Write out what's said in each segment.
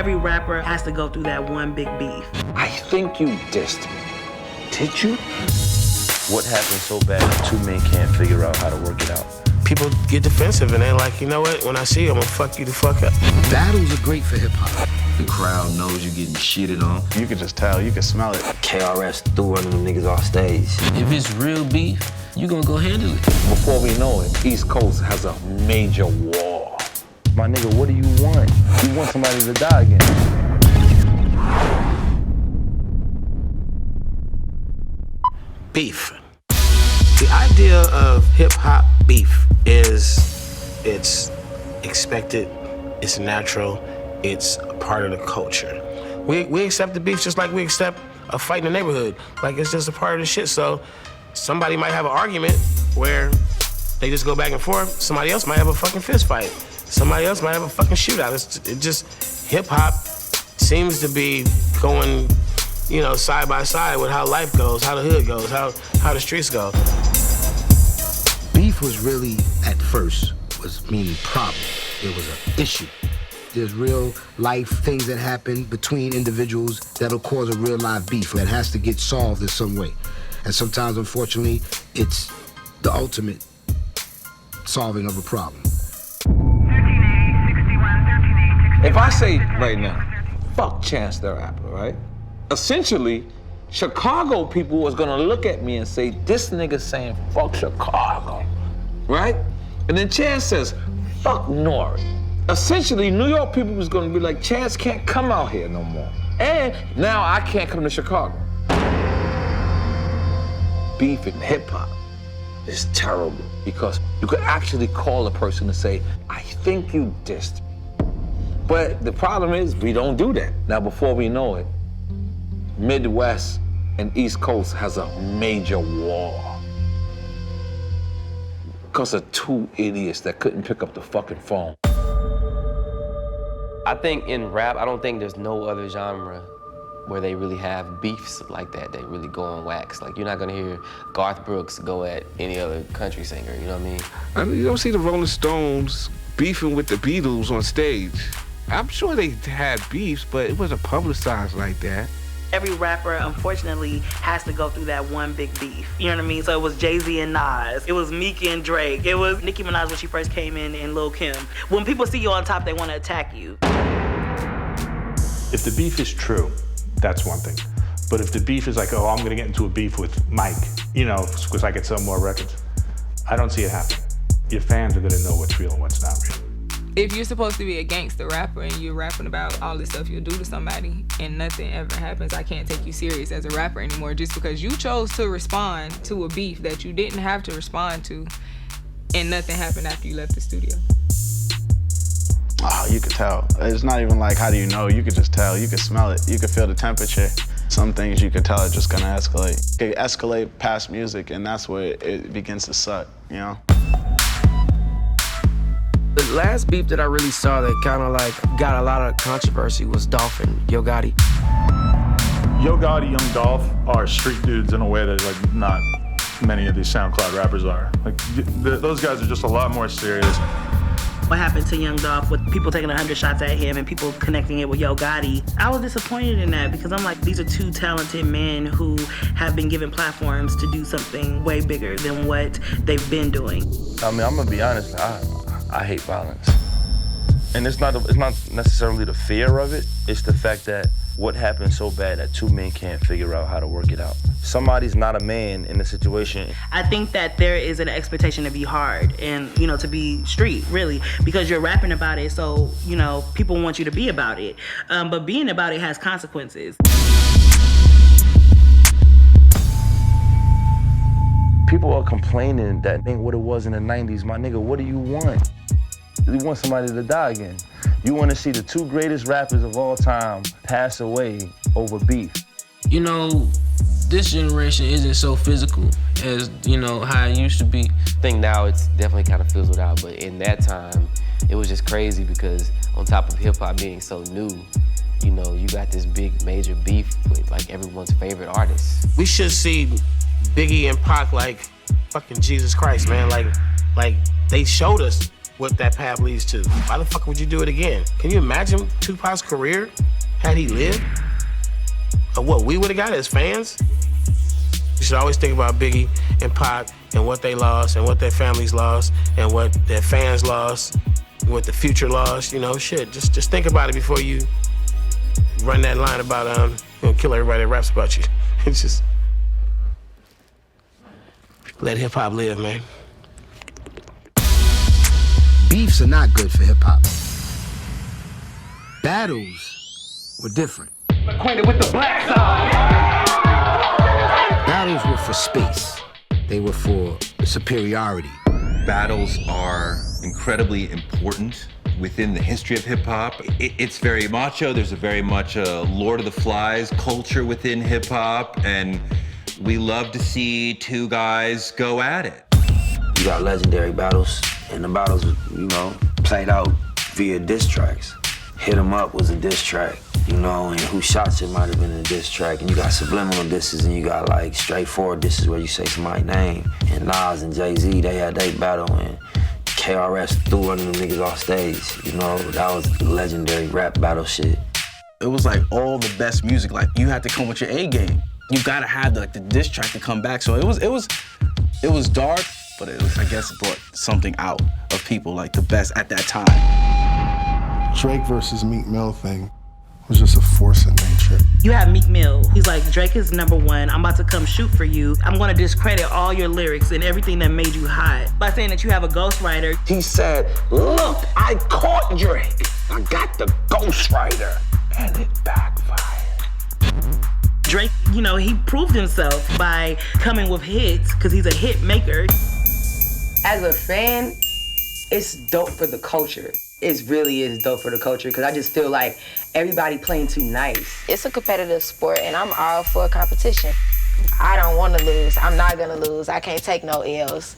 Every rapper has to go through that one big beef. I think you dissed me. Did you? What happened so bad that two men can't figure out how to work it out? People get defensive and they're like, you know what? When I see you, I'm gonna fuck you the fuck up. Battles are great for hip-hop. The crowd knows you getting shitted on. You can just tell, you can smell it. KRS threw one of them niggas off stage. If it's real beef, you gonna go handle it. Before we know it, East Coast has a major war. My nigga, what do you want? You want somebody to die again. Beef. The idea of hip-hop beef is it's expected, it's natural, it's a part of the culture. We accept the beef just like we accept a fight in the neighborhood. Like, it's just a part of the shit. So somebody might have an argument where they just go back and forth. Somebody else might have a fucking fist fight. Somebody else might have a fucking shootout. It just, hip-hop seems to be going, you know, side by side with how life goes, how the hood goes, how the streets go. Beef was really, at first, was meaning problem. It was an issue. There's real life things that happen between individuals that'll cause a real live beef that has to get solved in some way. And sometimes, unfortunately, it's the ultimate solving of a problem. 13A, 61, 13A, If I say right now, fuck Chance the Rapper, right? Essentially, Chicago people was gonna look at me and say, this nigga saying fuck Chicago, right? And then Chance says, fuck N.O.R.E. Essentially, New York people was gonna be like, Chance can't come out here no more. And now I can't come to Chicago. Beef in hip hop is terrible because you could actually call a person and say, I think you dissed me. But the problem is we don't do that. Now, before we know it, Midwest and East Coast has a major war because of two idiots that couldn't pick up the fucking phone. I think in rap, I don't think there's no other genre where they really have beefs like that. They really go on wax. Like, you're not gonna hear Garth Brooks go at any other country singer, you know what I mean? I mean, you don't see the Rolling Stones beefing with the Beatles on stage. I'm sure they had beefs, but it wasn't publicized like that. Every rapper, unfortunately, has to go through that one big beef. You know what I mean? So it was Jay-Z and Nas. It was Meek and Drake. It was Nicki Minaj when she first came in and Lil' Kim. When people see you on top, they want to attack you. If the beef is true, that's one thing. But if the beef is like, oh, I'm gonna get into a beef with Mike, you know, because I could sell more records, I don't see it happening. Your fans are gonna know what's real and what's not real. If you're supposed to be a gangster rapper and you're rapping about all the stuff you'll do to somebody and nothing ever happens, I can't take you serious as a rapper anymore just because you chose to respond to a beef that you didn't have to respond to and nothing happened after you left the studio. Oh, you could tell. It's not even like, how do you know? You could just tell. You could smell it. You could feel the temperature. Some things you could tell are just gonna escalate. It could escalate past music, and that's where it begins to suck, you know? The last beef that I really saw that kind of like got a lot of controversy was Dolph and Yo Gotti. Yo Gotti, Young Dolph are street dudes in a way that like not many of these SoundCloud rappers are. Like those guys are just a lot more serious. What happened to Young Dolph with people taking 100 shots at him and people connecting it with Yo Gotti? I was disappointed in that because I'm like, these are two talented men who have been given platforms to do something way bigger than what they've been doing. I mean, I'm gonna be honest, I hate violence. And it's not necessarily the fear of it, it's the fact that what happened so bad that two men can't figure out how to work it out. Somebody's not a man in the situation. I think that there is an expectation to be hard and, you know, to be street, really, because you're rapping about it, so, you know, people want you to be about it. But being about it has consequences. People are complaining that ain't what it was in the 90s. My nigga, what do you want? You want somebody to die again. You want to see the two greatest rappers of all time pass away over beef. You know, this generation isn't so physical as, you know, how it used to be. I think now it's definitely kind of fizzled out, but in that time, it was just crazy because on top of hip hop being so new, you know, you got this big major beef with like everyone's favorite artists. We should see Biggie and Pac like fucking Jesus Christ, man. Like they showed us what that path leads to. Why the fuck would you do it again? Can you imagine Tupac's career had he lived? Or what we would have got as fans? You should always think about Biggie and Pac and what they lost and what their families lost and what their fans lost, and what the future lost, you know, shit. Just think about it before you run that line about, kill everybody that raps about you. It's just, let hip hop live, man. Beefs are not good for hip hop. Battles were different. Acquainted with the black side. Battles were for space. They were for superiority. Battles are incredibly important within the history of hip-hop. It's very macho. There's a very much Lord of the Flies culture within hip-hop, and we love to see two guys go at it. You got legendary battles, and the battles, you know, played out via diss tracks. Hit 'Em Up was a diss track, you know, and Who Shot You might have been a diss track, and you got subliminal disses, and you got like straightforward disses where you say somebody's name. And Nas and Jay-Z, they had their battle, and KRS threw one of them niggas off stage, you know. That was legendary rap battle shit. It was like all the best music, like you had to come with your A game. You gotta have the diss track to come back. So it was dark, but I guess it brought something out of people, like the best at that time. Drake versus Meek Mill thing was just a force of nature. You have Meek Mill. He's like, Drake is #1. I'm about to come shoot for you. I'm gonna discredit all your lyrics and everything that made you hot by saying that you have a ghostwriter. He said, look, I caught Drake. I got the ghostwriter. And it backfired. Drake, you know, he proved himself by coming with hits because he's a hit maker. As a fan, it's dope for the culture. It really is dope for the culture because I just feel like everybody playing too nice. It's a competitive sport and I'm all for competition. I don't want to lose. I'm not going to lose. I can't take no L's.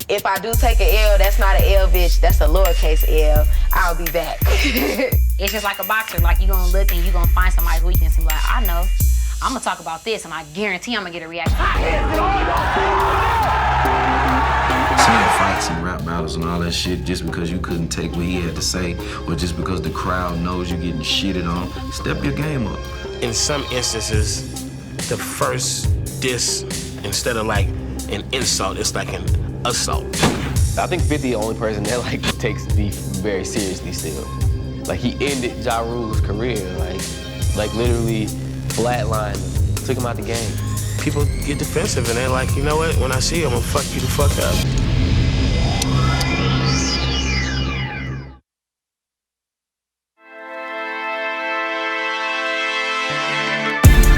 If I do take an L, that's not an L, bitch. That's a lowercase L. I'll be back. It's just like a boxer. Like, you gonna look and you gonna find somebody's weakness and be like, I know. I'm gonna talk about this and I guarantee I'm gonna get a reaction. Seeing fights and rap battles and all that shit just because you couldn't take what he had to say or just because the crowd knows you're getting shitted on, step your game up. In some instances, the first diss, instead of like an insult, it's like an assault. I think 50 the only person that like takes beef very seriously still. Like he ended Ja Rule's career, like literally flatlined, took him out the game. People get defensive and they're like, you know what? When I see you, I'm gonna fuck you the fuck up.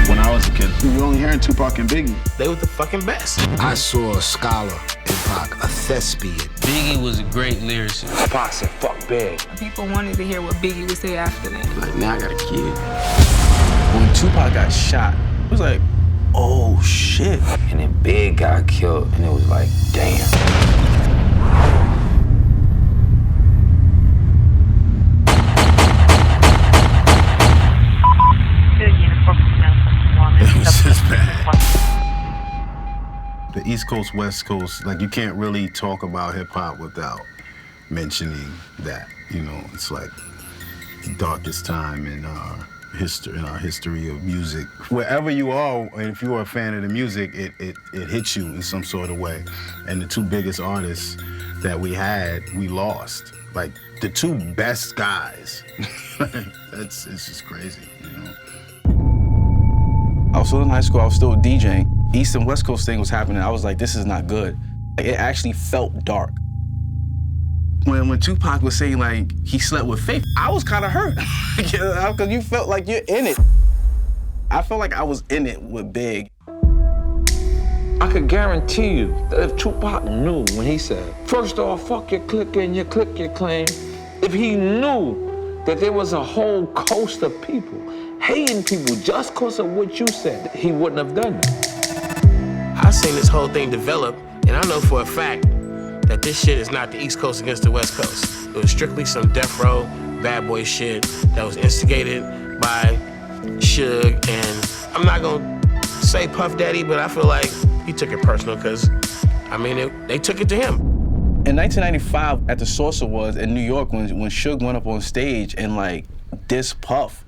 When I was a kid, we were only hearing Tupac and Biggie. They were the fucking best. I saw a scholar in Pac, a thespian. Biggie was a great lyricist. Pac said, fuck Big. People wanted to hear what Biggie would say after that. Like, now I got a kid. When Tupac got shot, it was like, oh shit. And then Big got killed, and it was like, damn. It was just bad. The East Coast, West Coast, like you can't really talk about hip hop without mentioning that. You know, it's like the darkest time in our history of music. Wherever you are, and if you are a fan of the music, it hits you in some sort of way. And the two biggest artists that we had, we lost. Like the two best guys. It's just crazy, you know. I was still in high school, I was still DJing. East and West Coast thing was happening. I was like, this is not good. Like, it actually felt dark. When Tupac was saying like he slept with Faith, I was kind of hurt because you felt like you're in it. I felt like I was in it with Big. I could guarantee you that if Tupac knew when he said, first off, fuck your clique and your clique your claim, if he knew that there was a whole coast of people hating people just because of what you said, he wouldn't have done that. I seen this whole thing develop, and I know for a fact that this shit is not the East Coast against the West Coast. It was strictly some death row, bad boy shit that was instigated by Suge, and I'm not gonna say Puff Daddy, but I feel like he took it personal because, I mean, they took it to him. And In 1995, at the Source Awards in New York, when Suge went up on stage and like dissed Puff,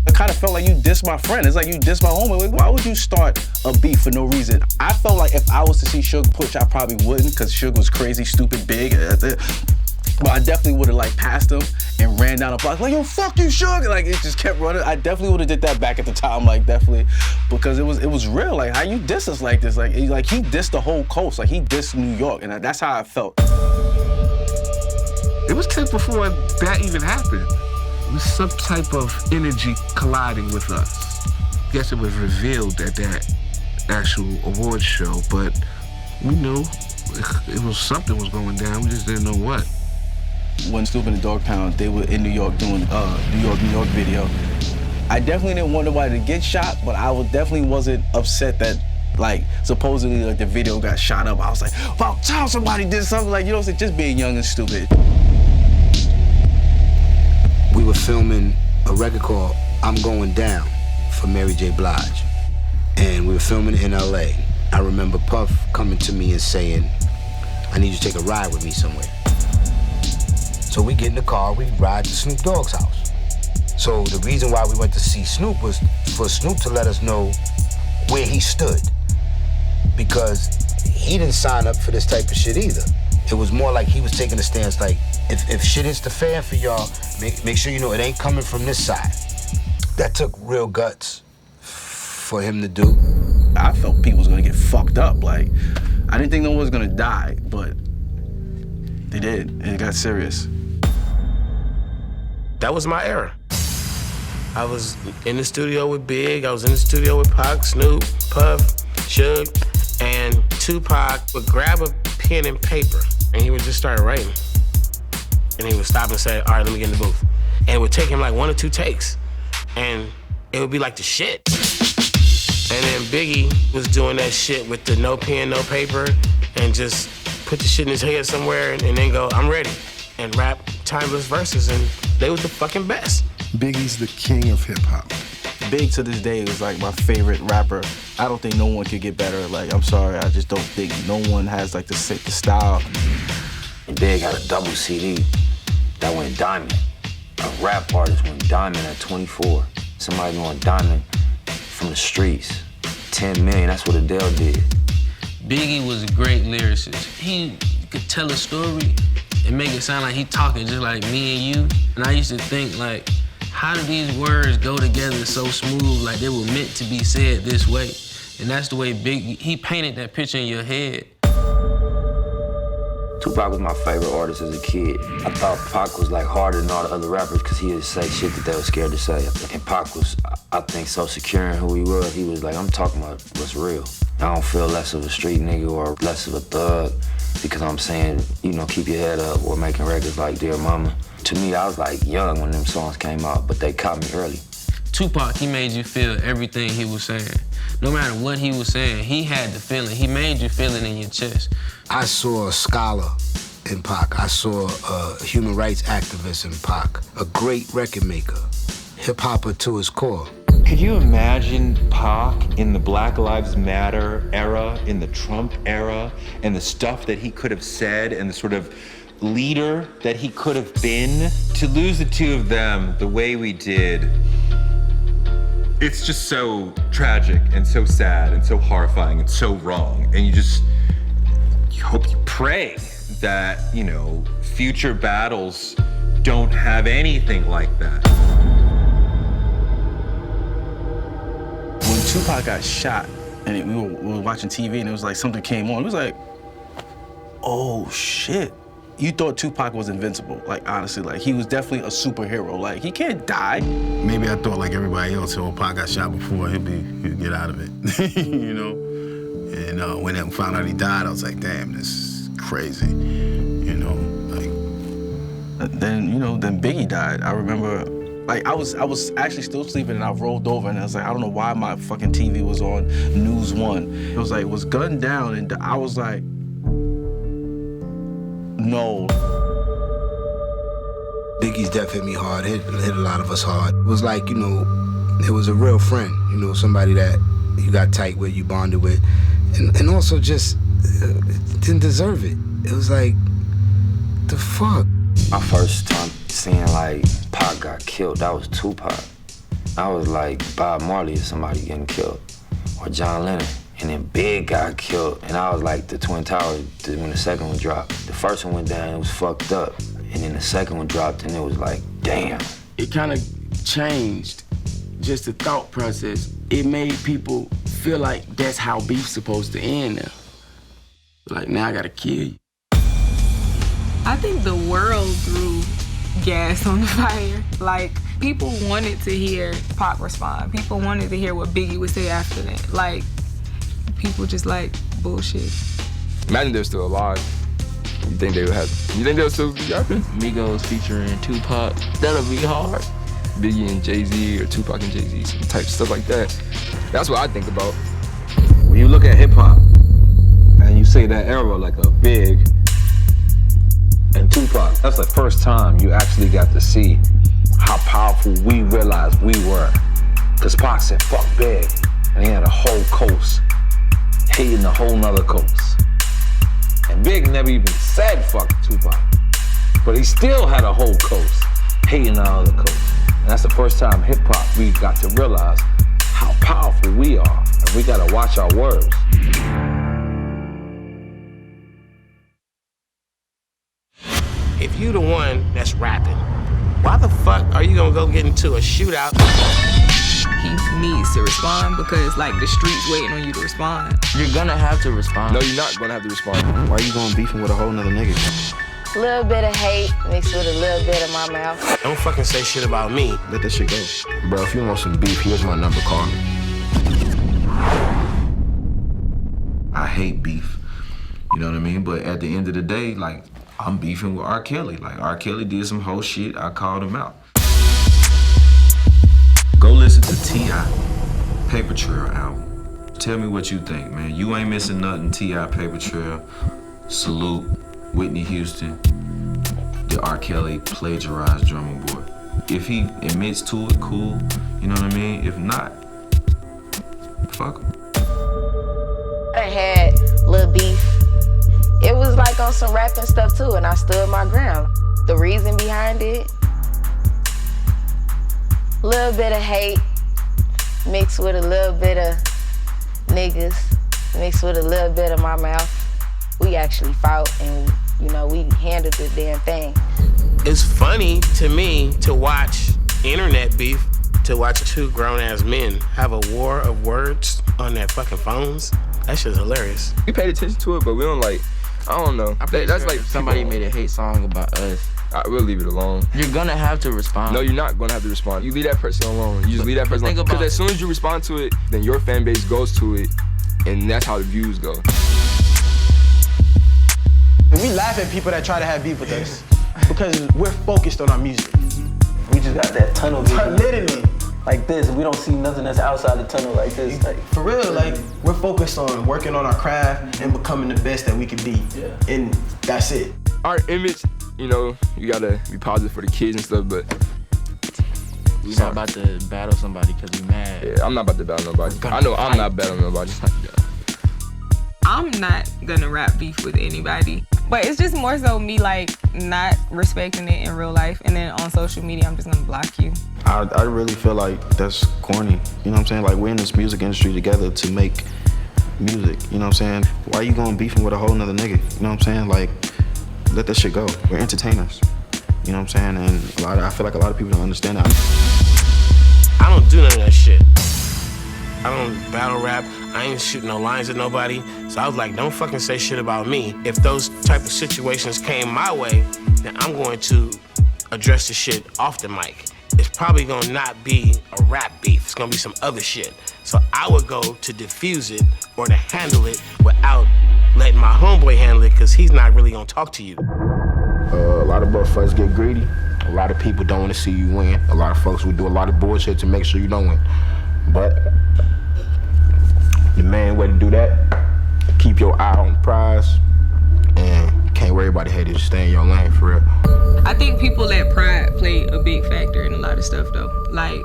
I kind of felt like you dissed my friend. It's like you dissed my homie. Like, why would you start a beef for no reason? I felt like if I was to see Suge push, I probably wouldn't, because Suge was crazy, stupid, big. But I definitely would have like passed him and ran down the block like, yo, fuck you, Suge. Like it just kept running. I definitely would have did that back at the time, like definitely, because it was real. Like how you diss us like this? Like he dissed the whole coast. Like he dissed New York, and that's how I felt. It was just before that even happened. It was some type of energy colliding with us. I guess it was revealed at that actual award show, but we knew it was something was going down. We just didn't know what. When Snoop and the Dogg Pound, they were in New York doing New York video. I definitely didn't want nobody to get shot, but I definitely wasn't upset that like supposedly like the video got shot up. I was like, well, tell somebody did something, like, you know, just being young and stupid. We were filming a record called I'm Going Down for Mary J. Blige. And we were filming in LA. I remember Puff coming to me and saying, I need you to take a ride with me somewhere. So we get in the car, we ride to Snoop Dogg's house. So the reason why we went to see Snoop was for Snoop to let us know where he stood. Because he didn't sign up for this type of shit either. It was more like he was taking a stance like, if shit hits the fan for y'all, make sure you know it ain't coming from this side. That took real guts for him to do. I felt people was gonna get fucked up. Like, I didn't think no one was gonna die, but they did, and it got serious. That was my era. I was in the studio with Big, I was in the studio with Pac, Snoop, Puff, Suge, and Tupac would grab a pen and paper, and he would just start writing. And he would stop and say, all right, let me get in the booth. And it would take him like 1 or 2 takes, and it would be like the shit. And then Biggie was doing that shit with the no pen, no paper, and just put the shit in his head somewhere and then go, I'm ready, and rap timeless verses, and they was the fucking best. Biggie's the king of hip hop. Big to this day is like my favorite rapper. I don't think no one could get better. Like, I'm sorry, I just don't think no one has like the style. Big had a double CD that went diamond. A rap artist went diamond at 24. Somebody going diamond from the streets. 10 million, that's what Adele did. Biggie was a great lyricist. He could tell a story and make it sound like he talking just like me and you. And I used to think like, how do these words go together so smooth, like they were meant to be said this way? And that's the way Biggie, he painted that picture in your head. Tupac was my favorite artist as a kid. I thought Pac was like harder than all the other rappers because he would say shit that they were scared to say. And Pac was, I think, so secure in who he was. He was like, I'm talking about what's real. I don't feel less of a street nigga or less of a thug because I'm saying, you know, keep your head up or making records like Dear Mama. To me, I was like young when them songs came out, but they caught me early. Tupac, he made you feel everything he was saying. No matter what he was saying, he had the feeling. He made you feel it in your chest. I saw a scholar in Pac. I saw a human rights activist in Pac, a great record maker, hip-hopper to his core. Could you imagine Pac in the Black Lives Matter era, in the Trump era, and the stuff that he could have said and the sort of leader that he could have been? To lose the two of them the way we did, it's just so tragic and so sad and so horrifying and so wrong. And you hope, you pray that, you know, future battles don't have anything like that. When Tupac got shot and we were watching TV and it was like something came on, it was like, oh shit. You thought Tupac was invincible, like honestly, like he was definitely a superhero. Like he can't die. Maybe I thought like everybody else, oh, Pac got shot before, he'd get out of it, you know? And when I found out he died, I was like, damn, this is crazy, you know? Like. Then Biggie died. I remember, like I was actually still sleeping and I rolled over and I was like, I don't know why my fucking TV was on News 1. It was like, it was gunned down and I was like, no. Biggie's death hit me hard, hit a lot of us hard. It was like, you know, it was a real friend, you know, somebody that you got tight with, you bonded with, and also just didn't deserve it. it was like, the fuck? My first time seeing like Pac got killed, that was Tupac. I was like Bob Marley or somebody getting killed, or John Lennon. And then Big got killed, and I was like the Twin Towers when the second one dropped. The first one went down, it was fucked up. And then the second one dropped, and it was like, damn. It kind of changed just the thought process. It made people feel like that's how beef's supposed to end now. Like, now I gotta kill you. I think the world threw gas on the fire. Like, people wanted to hear Pac respond. People wanted to hear what Biggie would say after that. Like, people just like bullshit. Imagine they're still alive. You think they would still be rapping? Migos featuring Tupac, that'll be hard. Biggie and Jay-Z or Tupac and Jay-Z, some type stuff like that. That's what I think about. When you look at hip hop and you say that era like a Big and Tupac, that's the first time you actually got to see how powerful we realized we were. Cause Pac said, fuck Big, and he had a whole coast hating a whole nother coast. And Big never even said fuck Tupac, but he still had a whole coast hating the other coast. And that's the first time hip hop we got to realize how powerful we are, and we gotta watch our words. If you the one that's rapping, why the fuck are you gonna go get into a shootout? He needs to respond because, like, the street's waiting on you to respond. You're gonna have to respond. No, you're not gonna have to respond. Why are you going beefing with a whole nother nigga? A little bit of hate mixed with a little bit of my mouth. Don't fucking say shit about me. Let that shit go. Bro, if you want some beef, here's my number, call me. I hate beef, you know what I mean? But at the end of the day, like, I'm beefing with R. Kelly. Like, R. Kelly did some whole shit, I called him out. Go listen to T.I. Paper Trail album. Tell me what you think, man. You ain't missing nothing. T.I. Paper Trail, Salute, Whitney Houston, the R. Kelly plagiarized drummer boy. If he admits to it, cool, you know what I mean? If not, fuck him. I had Lil Beef. It was like on some rapping stuff too, and I stood my ground. The reason behind it, a little bit of hate mixed with a little bit of niggas, mixed with a little bit of my mouth. We actually fought and, you know, we handled the damn thing. It's funny to me to watch internet beef, to watch two grown-ass men have a war of words on their fucking phones. That shit's hilarious. We paid attention to it, but we don't like, I don't know. That's like somebody made a hate song about us. We'll leave it alone. You're gonna have to respond. No, you're not gonna have to respond. You leave that person alone. You just leave that person alone. Because as soon as you respond to it, then your fan base goes to it, and that's how the views go. We laugh at people that try to have beef with us because we're focused on our music. We just got that tunnel vision. Literally. Like this, we don't see nothing that's outside the tunnel like this. Like, for real, like, we're focused on working on our craft and becoming the best that we can be. Yeah. And that's it. Our image, you know, you gotta be positive for the kids and stuff, but we're not about to battle somebody because we mad. Yeah, I'm not about to battle nobody. I know I'm not battling nobody. I'm not gonna rap beef with anybody. But it's just more so me, like, not respecting it in real life, and then on social media, I'm just gonna block you. I really feel like that's corny. You know what I'm saying? Like, we're in this music industry together to make music. You know what I'm saying? Why are you going beefing with a whole nother nigga? You know what I'm saying? Like, let that shit go. We're entertainers. You know what I'm saying? And I feel like a lot of people don't understand that. I don't do none of that shit. I don't battle rap. I ain't shooting no lines at nobody. So I was like, don't fucking say shit about me. If those type of situations came my way, then I'm going to address the shit off the mic. It's probably gonna not be a rap beef. It's gonna be some other shit. So I would go to diffuse it or to handle it without letting my homeboy handle it, because he's not really gonna talk to you. A lot of motherfuckers get greedy. A lot of people don't want to see you win. A lot of folks will do a lot of bullshit to make sure you don't win. But the main way to do that, keep your eye on the prize, and can't worry about the haters. Just stay in your lane, for real. I think people let pride play a big factor in a lot of stuff, though. Like,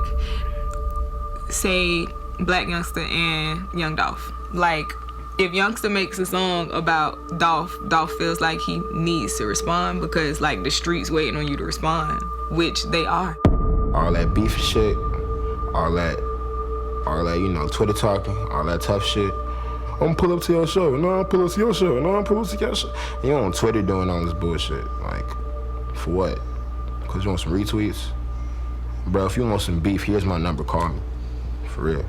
say, Black Youngster and Young Dolph. Like, If Youngster makes a song about Dolph feels like he needs to respond because like the streets waiting on you to respond, which they are. All that beef shit, all that, you know, Twitter talking, all that tough shit. I'm pull up to your show, no, I'm pull up to your show, no, I'm pull up to your show. You on Twitter doing all this bullshit, like, for what? Cause you want some retweets? Bro, if you want some beef, here's my number, call me, for real.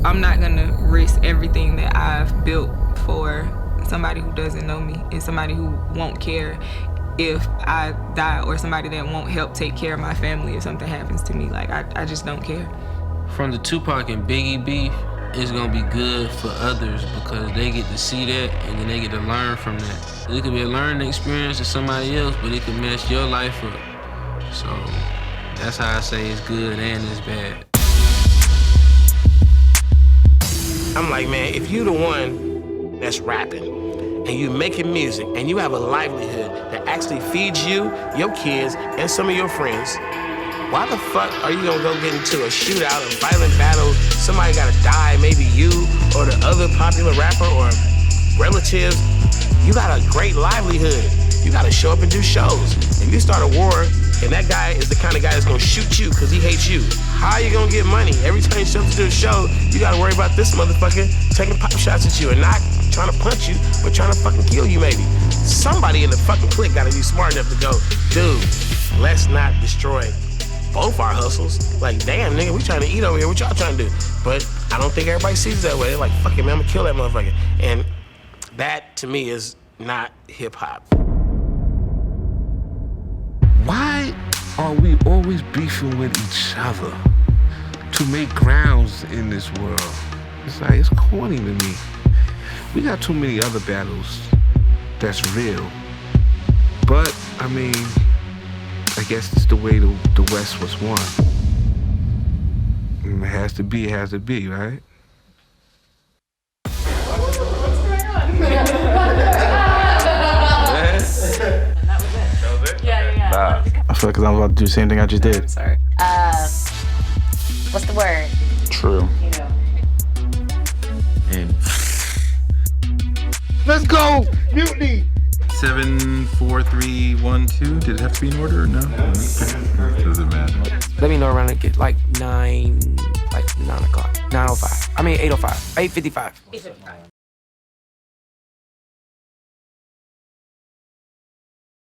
I'm not gonna risk everything that I've built for somebody who doesn't know me and somebody who won't care if I die or somebody that won't help take care of my family if something happens to me. Like, I just don't care. From the Tupac and Biggie beef, it's gonna be good for others because they get to see that and then they get to learn from that. It could be a learning experience to somebody else, but it could mess your life up. So that's how I say it's good and it's bad. I'm like, man, if you the one that's rapping and you making music and you have a livelihood that actually feeds you, your kids, and some of your friends, why the fuck are you gonna go get into a shootout, a violent battle, somebody gotta die, maybe you or the other popular rapper or relatives? You got a great livelihood. You gotta show up and do shows. If you start a war and that guy is the kind of guy that's gonna shoot you because he hates you, how are you gonna get money? Every time you show up to do a show, you gotta worry about this motherfucker taking pop shots at you and not trying to punch you, but trying to fucking kill you maybe. Somebody in the fucking clique gotta be smart enough to go, dude, let's not destroy both our hustles. Like, damn, nigga, we trying to eat over here. What y'all trying to do? But I don't think everybody sees it that way. They're like, fuck it, man, I'm gonna kill that motherfucker. And that, to me, is not hip-hop. Why are we always beefing with each other to make grounds in this world? It's like, it's corny to me. We got too many other battles that's real. But, I mean, I guess it's the way the West was won. It has to be, right? I feel like 'cause I'm about to do the same thing I just did. I'm sorry. What's the word? True. You know. And let's go! Mutiny! 7, 4, 3, 1, 2. Did it have to be in order or no? Doesn't matter. Let me know around like 9 o'clock. 9:05. I mean 8:05. 8:55.